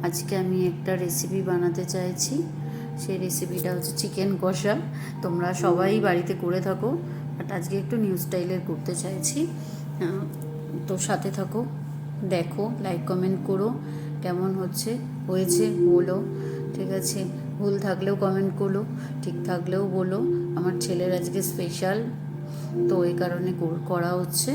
আজকে আমি একটা রেসিপি বানাতে চাইছি। সেই রেসিপিটা হচ্ছে চিকেন কষা। তোমরা সবাই বাড়িতে করে থাকো, বাট আজকে একটু নিউ স্টাইলের করতে চাইছি। তো সাথে থাকো, দেখো, লাইক কমেন্ট করো, কেমন হয়েছে বলো। ঠিক আছে, ভুল থাকলেও কমেন্ট করো, ঠিক থাকলেও বলো। আমার ছেলের আজকে স্পেশাল, তো এই কারণে করা হচ্ছে।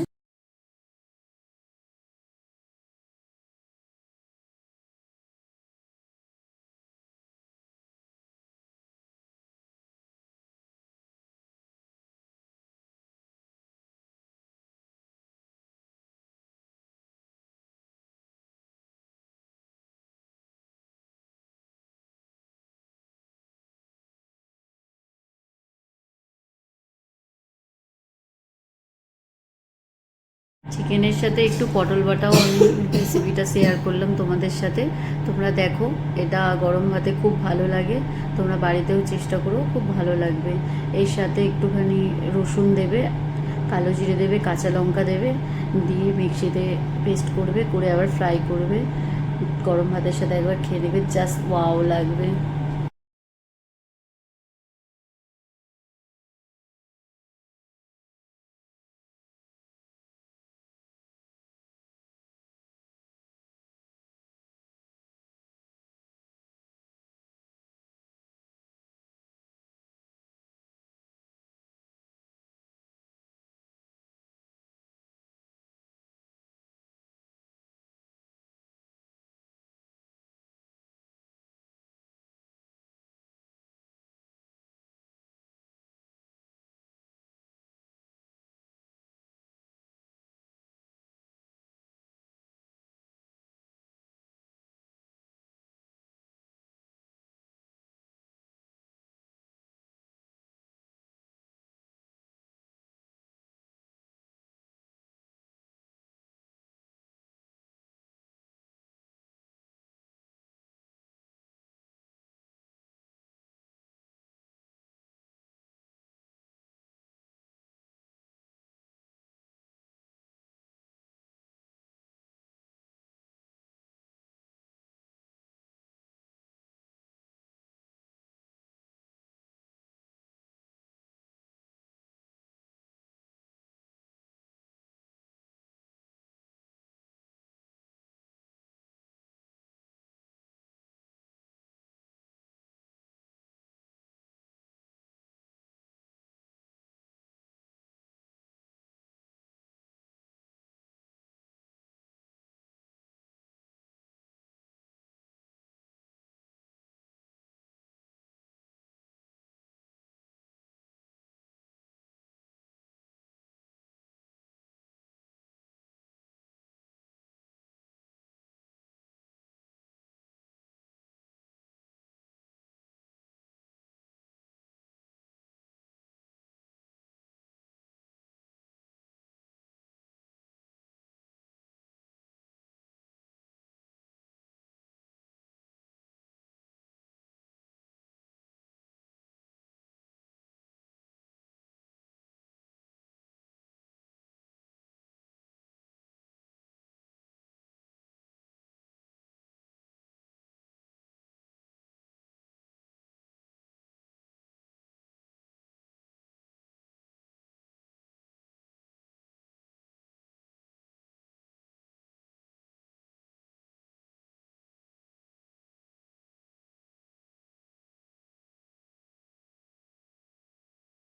চিকেনের সাথে একটু পটল বাটাও আমি রেসিপিটা শেয়ার করলাম তোমাদের সাথে। তোমরা দেখো, এটা গরম ভাতে খুব ভালো লাগে। তোমরা বাড়িতেও চেষ্টা করো, খুব ভালো লাগবে। এর সাথে একটুখানি রসুন দেবে, কালো জিরে দেবে, কাঁচা লঙ্কা দেবে, দিয়ে মিক্সিতে পেস্ট করবে, করে আবার ফ্রাই করবে। গরম ভাতের সাথে একবার খেয়ে দেবে, জাস্ট ওয়াও লাগবে।